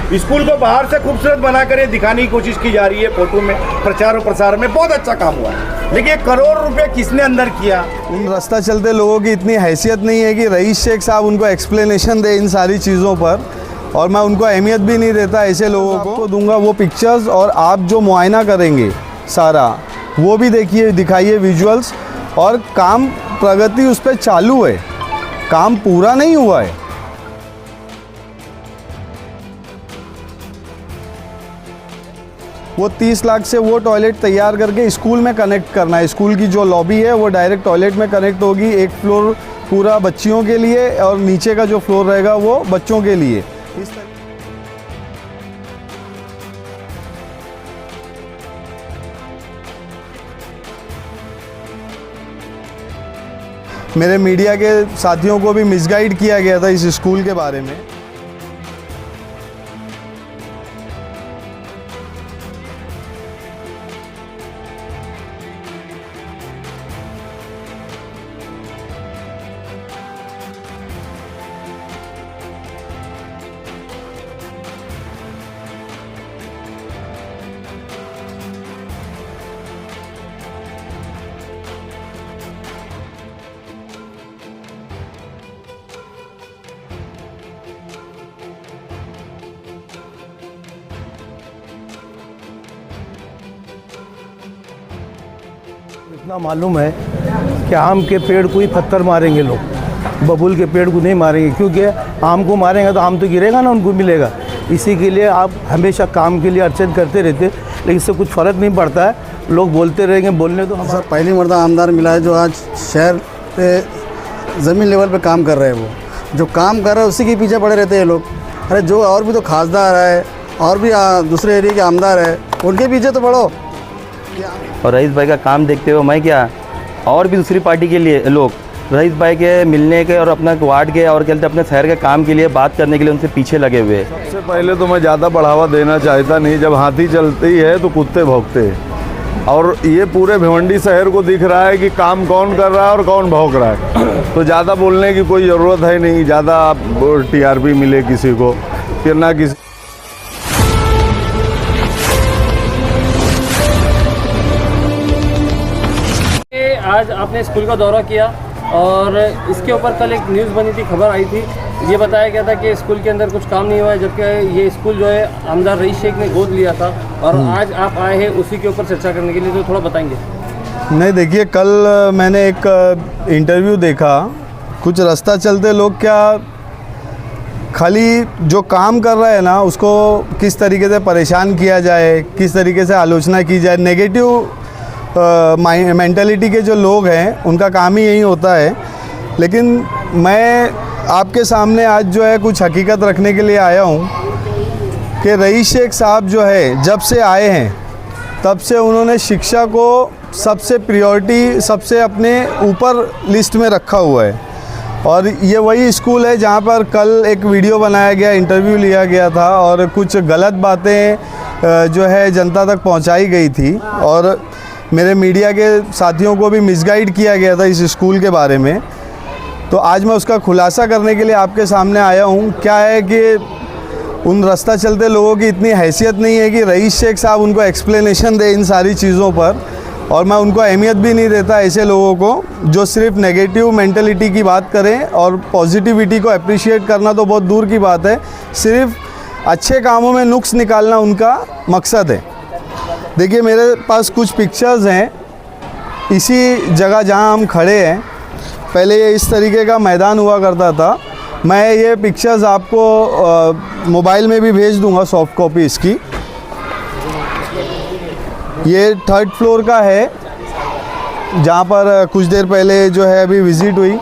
School को बाहर से खूबसूरत बनाकर ये दिखाने की कोशिश की जा रही है। फोटो में, प्रचार और प्रसार में बहुत अच्छा काम हुआ है। देखिए करोड़ रुपए किसने अंदर किया। उन रास्ता चलते लोगों की इतनी हैसियत नहीं है कि रईस शेख साहब उनको एक्सप्लेनेशन दे इन सारी चीज़ों पर, और मैं उनको अहमियत भी नहीं देता ऐसे लोगों को दूंगा वो पिक्चर्स। और आप जो मुआयना करेंगे सारा वो भी देखिए, दिखाइए विजुअल्स। और काम प्रगति उस पर चालू है, काम पूरा नहीं हुआ है। वो 30 लाख से वो टॉयलेट तैयार करके स्कूल में कनेक्ट करना है। स्कूल की जो लॉबी है वो डायरेक्ट टॉयलेट में कनेक्ट होगी। एक फ्लोर पूरा बच्चियों के लिए और नीचे का जो फ्लोर रहेगा वो बच्चों के लिए। मेरे मीडिया के साथियों को भी मिसगाइड किया गया था इस स्कूल के बारे में। इतना मालूम है कि आम के पेड़ को ही पत्थर मारेंगे लोग, बबूल के पेड़ को नहीं मारेंगे, क्योंकि आम को मारेंगे तो आम तो गिरेगा ना, उनको मिलेगा। इसी के लिए आप हमेशा काम के लिए अर्चन करते रहते, लेकिन इससे कुछ फ़र्क नहीं पड़ता है। लोग बोलते रहेंगे, बोलने तो। सर पहली मर्दा आमदार मिला है जो आज शहर पे ज़मीन लेवल पे काम कर रहे हैं। वो जो काम कर रहा है उसी के पीछे पड़े रहते हैं लोग। अरे जो और भी तो खासदार है और भी दूसरे एरिया के आमदार है, उनके पीछे तो पड़ो। और रईस भाई का काम देखते हुए मैं क्या, और भी दूसरी पार्टी के लिए लोग रईस भाई के मिलने के और अपना वार्ड के और कहते अपने शहर के काम के लिए बात करने के लिए उनसे पीछे लगे हुए हैं। सबसे पहले तो मैं ज़्यादा बढ़ावा देना चाहता नहीं। जब हाथी चलती है तो कुत्ते भौंकते हैं, और ये पूरे भिवंडी शहर को दिख रहा है कि काम कौन कर रहा है और कौन भौंक रहा है। तो ज़्यादा बोलने की कोई ज़रूरत है नहीं, ज़्यादा TRP मिले किसी को, फिर ना किसी। आज आपने स्कूल का दौरा किया और इसके ऊपर कल एक न्यूज़ बनी थी, खबर आई थी, ये बताया गया था कि स्कूल के अंदर कुछ काम नहीं हुआ है, जबकि ये स्कूल जो है आमदार रईस शेख ने गोद लिया था। और आज आप आए हैं उसी के ऊपर चर्चा करने के लिए, तो थोड़ा बताएंगे। नहीं देखिए, कल मैंने एक इंटरव्यू देखा, कुछ रास्ता चलते लोग क्या खाली जो काम कर रहे हैं ना उसको किस तरीके से परेशान किया जाए, किस तरीके से आलोचना की जाए। नेगेटिव मेंटालिटी के जो लोग हैं उनका काम ही यही होता है। लेकिन मैं आपके सामने आज जो है कुछ हकीकत रखने के लिए आया हूँ कि रईस शेख साहब जो है जब से आए हैं तब से उन्होंने शिक्षा को सबसे प्रायोरिटी, सबसे अपने ऊपर लिस्ट में रखा हुआ है। और ये वही स्कूल है जहाँ पर कल एक वीडियो बनाया गया, इंटरव्यू लिया गया था और कुछ गलत बातें जो है जनता तक पहुँचाई गई थी, और मेरे मीडिया के साथियों को भी मिसगाइड किया गया था इस स्कूल के बारे में। तो आज मैं उसका खुलासा करने के लिए आपके सामने आया हूँ। क्या है कि उन रास्ता चलते लोगों की इतनी हैसियत नहीं है कि रईस शेख साहब उनको एक्सप्लेनेशन दे इन सारी चीज़ों पर, और मैं उनको अहमियत भी नहीं देता ऐसे लोगों को जो सिर्फ नेगेटिव मेंटलिटी की बात करें। और पॉजिटिविटी को अप्रिशिएट करना तो बहुत दूर की बात है, सिर्फ अच्छे कामों में नुक्स निकालना उनका मकसद है। देखिए मेरे पास कुछ पिक्चर्स हैं इसी जगह जहां हम खड़े हैं। पहले ये इस तरीके का मैदान हुआ करता था। मैं ये पिक्चर्स आपको मोबाइल में भी भेज दूंगा, सॉफ्ट कॉपी इसकी। ये 3rd फ्लोर का है जहां पर कुछ देर पहले जो है अभी विज़िट हुई।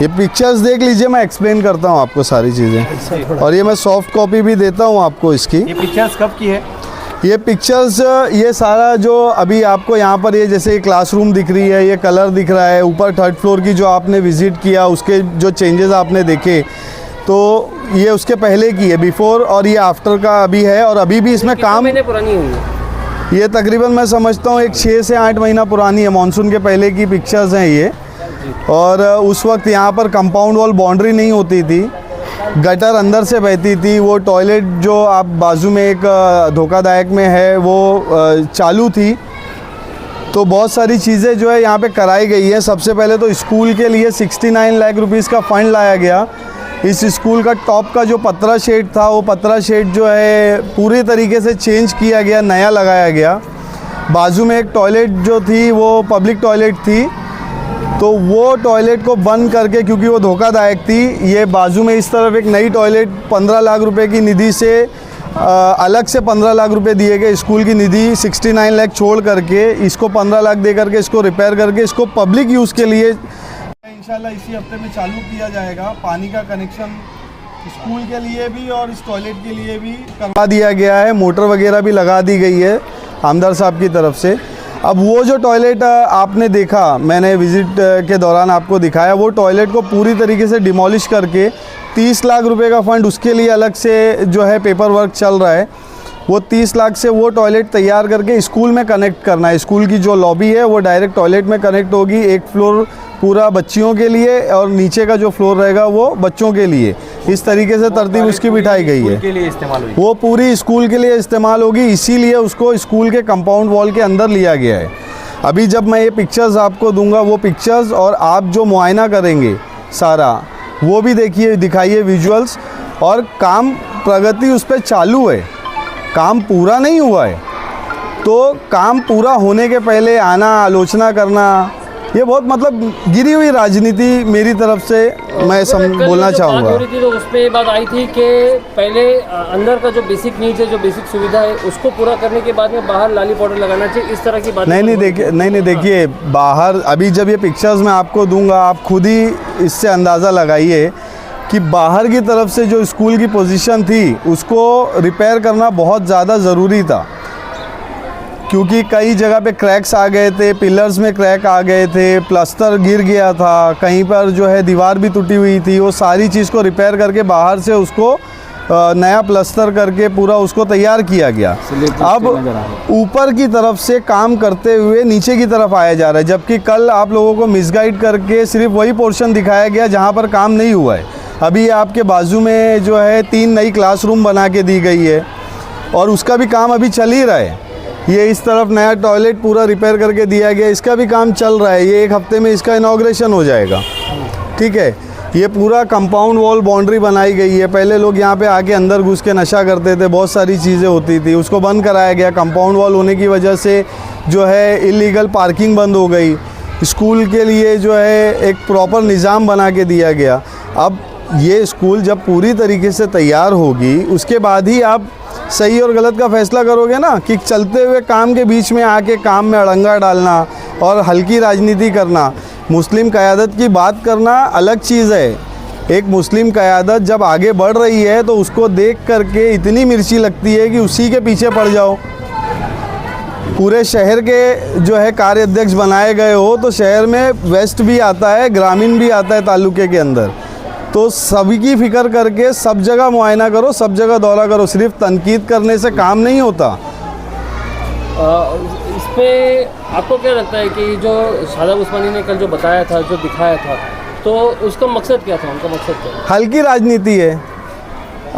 ये पिक्चर्स देख लीजिए, मैं एक्सप्लेन करता हूँ आपको सारी चीज़ें, और ये मैं सॉफ्ट कॉपी भी देता हूँ आपको इसकी। ये पिक्चर्स कब की है? ये पिक्चर्स, ये सारा जो अभी आपको यहाँ पर ये जैसे क्लासरूम दिख रही है, ये कलर दिख रहा है, ऊपर 3rd फ्लोर की जो आपने विज़िट किया उसके जो चेंजेस आपने देखे, तो ये उसके पहले की है, बिफोर, और ये आफ्टर का अभी है। और अभी भी इसमें काम महीने पुरानी हुई है? ये तकरीबन मैं समझता हूँ एक 6 से 8 महीना पुरानी है, मानसून के पहले की पिक्चर्स हैं ये। और उस वक्त यहाँ पर कंपाउंड वॉल बाउंड्री नहीं होती थी, गटर अंदर से बहती थी। वो टॉयलेट जो आप बाजू में एक धोखादायक में है वो चालू थी। तो बहुत सारी चीज़ें जो है यहाँ पे कराई गई है। सबसे पहले तो स्कूल के लिए 69 लाख रुपीस का फ़ंड लाया गया। इस स्कूल का टॉप का जो पतरा शेड था वो पतरा शेड जो है पूरी तरीके से चेंज किया गया, नया लगाया गया। बाजू में एक टॉयलेट जो थी वो पब्लिक टॉयलेट थी, तो वो टॉयलेट को बंद करके, क्योंकि वो धोखादायक थी, ये बाजू में इस तरफ एक नई टॉयलेट 15 लाख रुपए की निधि से अलग से 15 लाख रुपए दिए गए। स्कूल की निधि 69 लाख छोड़ करके इसको 15 लाख दे करके इसको रिपेयर करके इसको पब्लिक यूज़ के लिए इंशाल्लाह इसी हफ्ते में चालू किया जाएगा। पानी का कनेक्शन स्कूल के लिए भी और इस टॉयलेट के लिए भी करवा दिया गया है। मोटर वगैरह भी लगा दी गई है आमदार साहब की तरफ से। अब वो जो टॉयलेट आपने देखा, मैंने विज़िट के दौरान आपको दिखाया, वो टॉयलेट को पूरी तरीके से डिमोलिश करके 30 लाख रुपए का फ़ंड उसके लिए अलग से जो है पेपर वर्क चल रहा है। वो 30 लाख से वो टॉयलेट तैयार करके स्कूल में कनेक्ट करना है। स्कूल की जो लॉबी है वो डायरेक्ट टॉयलेट में कनेक्ट होगी। एक फ्लोर पूरा बच्चियों के लिए और नीचे का जो फ्लोर रहेगा वो बच्चों के लिए। इस तरीके से तरतीब उसकी बिठाई गई है। के लिए इस्तेमाल होगी, वो पूरी स्कूल के लिए इस्तेमाल होगी, इसीलिए उसको स्कूल के कंपाउंड वॉल के अंदर लिया गया है। अभी जब मैं ये पिक्चर्स आपको दूंगा, वो पिक्चर्स और आप जो मुआयना करेंगे सारा, वो भी देखिए, दिखाइए विजुअल्स। और काम प्रगति उस पर चालू है, काम पूरा नहीं हुआ है। तो काम पूरा होने के पहले आना, आलोचना करना, ये बहुत मतलब गिरी हुई राजनीति मेरी तरफ से मैं बोलना चाहूँगा। हो रही थी तो उसमें ये बात आई थी कि पहले अंदर का जो बेसिक नीड्स है, जो बेसिक सुविधा है, उसको पूरा करने के बाद में बाहर लाली पाउडर लगाना चाहिए, इस तरह की बात नहीं देखिए, बाहर अभी जब ये पिक्चर्स मैं आपको दूंगा, आप खुद ही इससे अंदाज़ा लगाइए कि बाहर की तरफ से जो स्कूल की पोजीशन थी उसको रिपेयर करना बहुत ज़्यादा ज़रूरी था, क्योंकि कई जगह पे क्रैक्स आ गए थे, पिलर्स में क्रैक आ गए थे, प्लास्टर गिर गया था, कहीं पर जो है दीवार भी टूटी हुई थी। वो सारी चीज़ को रिपेयर करके बाहर से उसको नया प्लास्टर करके पूरा उसको तैयार किया गया। अब ऊपर की तरफ से काम करते हुए नीचे की तरफ आया जा रहा है, जबकि कल आप लोगों को मिसगाइड करके सिर्फ वही पोर्शन दिखाया गया जहाँ पर काम नहीं हुआ है। अभी आपके बाजू में जो है 3 नई क्लासरूम बना के दी गई है और उसका भी काम अभी चल ही रहा है। ये इस तरफ नया टॉयलेट पूरा रिपेयर करके दिया गया, इसका भी काम चल रहा है। ये 1 हफ्ते में इसका इनॉग्रेशन हो जाएगा, ठीक है। ये पूरा कंपाउंड वॉल बाउंड्री बनाई गई है। पहले लोग यहाँ पे आके अंदर घुस के नशा करते थे, बहुत सारी चीज़ें होती थी, उसको बंद कराया गया। कंपाउंड वॉल होने की वजह से जो है इलीगल पार्किंग बंद हो गई। स्कूल के लिए जो है एक प्रॉपर निज़ाम बना के दिया गया। अब ये स्कूल जब पूरी तरीके से तैयार होगी उसके बाद ही आप सही और गलत का फैसला करोगे ना, कि चलते हुए काम के बीच में आके काम में अड़ंगा डालना और हल्की राजनीति करना। मुस्लिम क़यादत की बात करना अलग चीज़ है। एक मुस्लिम क़यादत जब आगे बढ़ रही है तो उसको देख करके इतनी मिर्ची लगती है कि उसी के पीछे पड़ जाओ। पूरे शहर के जो है कार्य अध्यक्ष बनाए गए हो, तो शहर में वेस्ट भी आता है, ग्रामीण भी आता है तालुके के अंदर, तो सभी की फ़िक्र करके सब जगह मुआयना करो, सब जगह दौरा करो। सिर्फ तनकीद करने से काम नहीं होता। इस पे आपको क्या लगता है कि जो शादाब उस्मानी ने कल जो बताया था, जो दिखाया था, तो उसका मकसद क्या था? उनका मकसद क्या? हल्की राजनीति है।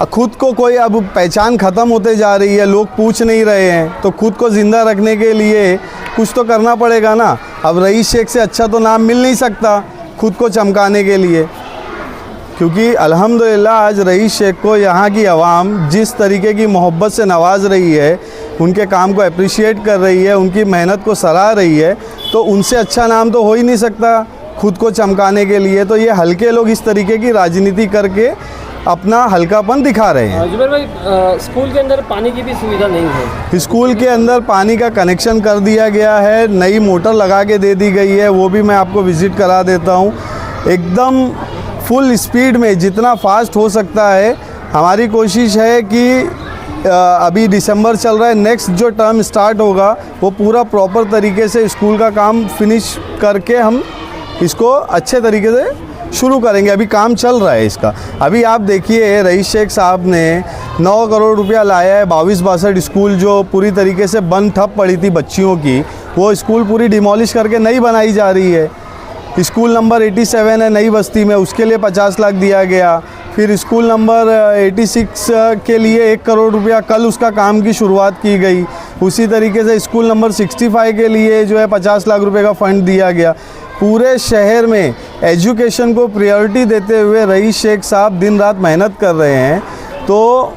खुद को कोई अब पहचान ख़त्म होते जा रही है, लोग पूछ नहीं रहे हैं, तो खुद को ज़िंदा रखने के लिए कुछ तो करना पड़ेगा ना। अब रईस शेख से अच्छा तो नाम मिल नहीं सकता खुद को चमकाने के लिए, क्योंकि अल्हम्दुलिल्लाह आज रईस शेख को यहाँ की आवाम जिस तरीके की मोहब्बत से नवाज रही है, उनके काम को अप्रिशिएट कर रही है, उनकी मेहनत को सराह रही है, तो उनसे अच्छा नाम तो हो ही नहीं सकता खुद को चमकाने के लिए। तो ये हल्के लोग इस तरीके की राजनीति करके अपना हल्कापन दिखा रहे हैं। जुबैर भाई, स्कूल के अंदर पानी की भी सुविधा नहीं है। स्कूल के अंदर पानी का कनेक्शन कर दिया गया है, नई मोटर लगा के दे दी गई है, वो भी मैं आपको विज़िट करा देता हूँ। एकदम फुल स्पीड में, जितना फास्ट हो सकता है। हमारी कोशिश है कि अभी दिसंबर चल रहा है, नेक्स्ट जो टर्म स्टार्ट होगा वो पूरा प्रॉपर तरीके से स्कूल का काम फिनिश करके हम इसको अच्छे तरीके से शुरू करेंगे। अभी काम चल रहा है इसका। अभी आप देखिए, रईस शेख साहब ने 9 करोड़ रुपया लाया है। 22-62 स्कूल जो पूरी तरीके से बंद ठप पड़ी थी बच्चियों की, वो स्कूल पूरी डिमोलिश करके नई बनाई जा रही है। स्कूल नंबर 87 है नई बस्ती में, उसके लिए 50 लाख दिया गया। फिर स्कूल नंबर 86 के लिए 1 करोड़ रुपया कल उसका काम की शुरुआत की गई। उसी तरीके से स्कूल नंबर 65 के लिए जो है 50 लाख रुपए का फ़ंड दिया गया। पूरे शहर में एजुकेशन को प्रायोरिटी देते हुए रईस शेख साहब दिन रात मेहनत कर रहे हैं। तो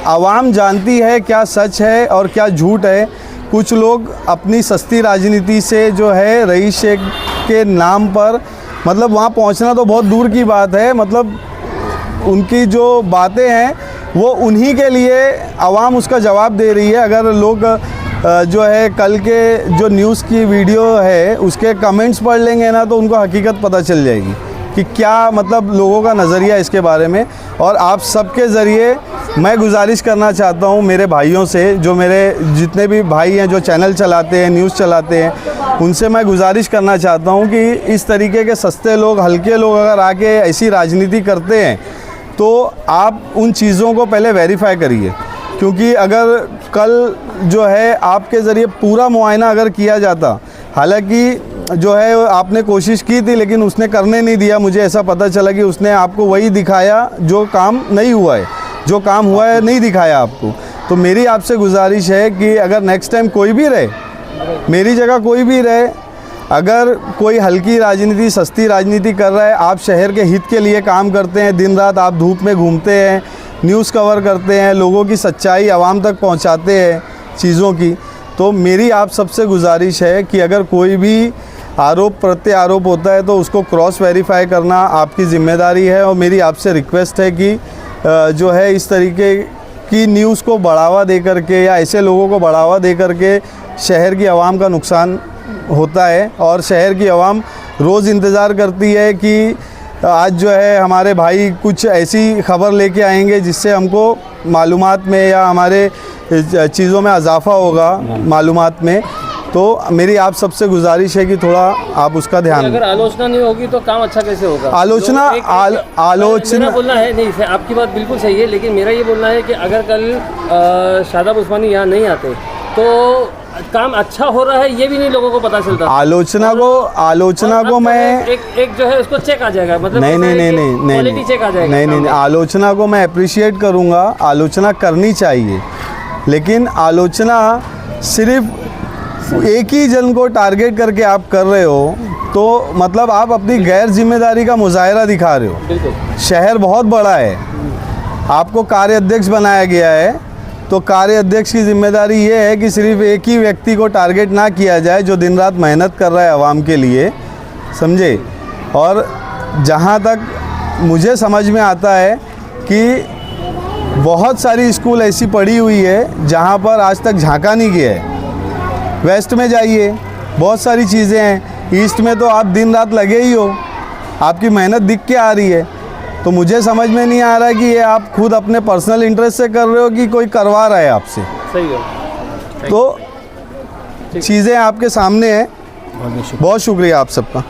आवाम जानती है क्या सच है और क्या झूठ है। कुछ लोग अपनी सस्ती राजनीति से जो है रईस शेख के नाम पर, मतलब वहाँ पहुँचना तो बहुत दूर की बात है, मतलब उनकी जो बातें हैं वो उन्हीं के लिए आवाम उसका जवाब दे रही है। अगर लोग जो है कल के जो न्यूज़ की वीडियो है उसके कमेंट्स पढ़ लेंगे ना तो उनको हकीकत पता चल जाएगी कि क्या मतलब लोगों का नज़रिया इसके बारे में। और आप सबके ज़रिए मैं गुजारिश करना चाहता हूँ मेरे भाइयों से, जो मेरे जितने भी भाई हैं जो चैनल चलाते हैं, न्यूज़ चलाते हैं, उनसे मैं गुजारिश करना चाहता हूँ कि इस तरीके के सस्ते लोग, हल्के लोग अगर आके ऐसी राजनीति करते हैं तो आप उन चीज़ों को पहले वेरीफाई करिए। क्योंकि अगर कल जो है आपके ज़रिए पूरा मुआयना अगर किया जाता, हालांकि जो है आपने कोशिश की थी लेकिन उसने करने नहीं दिया, मुझे ऐसा पता चला कि उसने आपको वही दिखाया जो काम नहीं हुआ है, जो काम हुआ है नहीं दिखाया आपको। तो मेरी आपसे गुजारिश है कि अगर नेक्स्ट टाइम कोई भी रहे, मेरी जगह कोई भी रहे, अगर कोई हल्की राजनीति, सस्ती राजनीति कर रहा है, आप शहर के हित के लिए काम करते हैं, दिन रात आप धूप में घूमते हैं, न्यूज़ कवर करते हैं, लोगों की सच्चाई आवाम तक पहुंचाते हैं चीज़ों की, तो मेरी आप सबसे गुजारिश है कि अगर कोई भी आरोप प्रत्यारोप होता है तो उसको क्रॉस वेरीफाई करना आपकी ज़िम्मेदारी है। और मेरी आपसे रिक्वेस्ट है कि जो है इस तरीके की न्यूज़ को बढ़ावा दे करके या ऐसे लोगों को बढ़ावा दे करके शहर की आवाम का नुकसान होता है। और शहर की आवाम रोज़ इंतज़ार करती है कि आज जो है हमारे भाई कुछ ऐसी खबर लेके आएंगे जिससे हमको मालूमात में या हमारे चीज़ों में इजाफ़ा होगा मालूमात में। तो मेरी आप सबसे गुजारिश है कि थोड़ा आप उसका ध्यान, अगर आलोचना नहीं होगी तो काम अच्छा कैसे होगा? आलोचना आलोचना मेरा बोलना है, नहीं आपकी बात बिल्कुल सही है, लेकिन मेरा ये बोलना है कि अगर कल शादाब उस्मानी यहाँ नहीं आते तो काम अच्छा हो रहा है ये भी नहीं लोगों को पता चलता। आलोचना को मैं एक जो है उसको चेक आ जाएगा, मतलब नहीं चेक आ जाएगा। नहीं, आलोचना को मैं अप्रिशिएट करूँगा, आलोचना करनी चाहिए, लेकिन आलोचना सिर्फ एक ही जन को टारगेट करके आप कर रहे हो तो मतलब आप अपनी गैर जिम्मेदारी का मुजाहरा दिखा रहे हो। शहर बहुत बड़ा है, आपको कार्य अध्यक्ष बनाया गया है, तो कार्य अध्यक्ष की जिम्मेदारी ये है कि सिर्फ एक ही व्यक्ति को टारगेट ना किया जाए जो दिन रात मेहनत कर रहा है आवाम के लिए, समझे। और जहाँ तक मुझे समझ में आता है कि बहुत सारी स्कूल ऐसी पड़ी हुई है जहाँ पर आज तक झांका नहीं गया है। वेस्ट में जाइए, बहुत सारी चीज़ें हैं, ईस्ट में तो आप दिन रात लगे ही हो, आपकी मेहनत दिख के आ रही है। तो मुझे समझ में नहीं आ रहा है कि ये आप खुद अपने पर्सनल इंटरेस्ट से कर रहे हो कि कोई करवा रहा है आपसे। सही है। तो चीज़ें आपके सामने हैं। बहुत शुक्रिया आप सबका।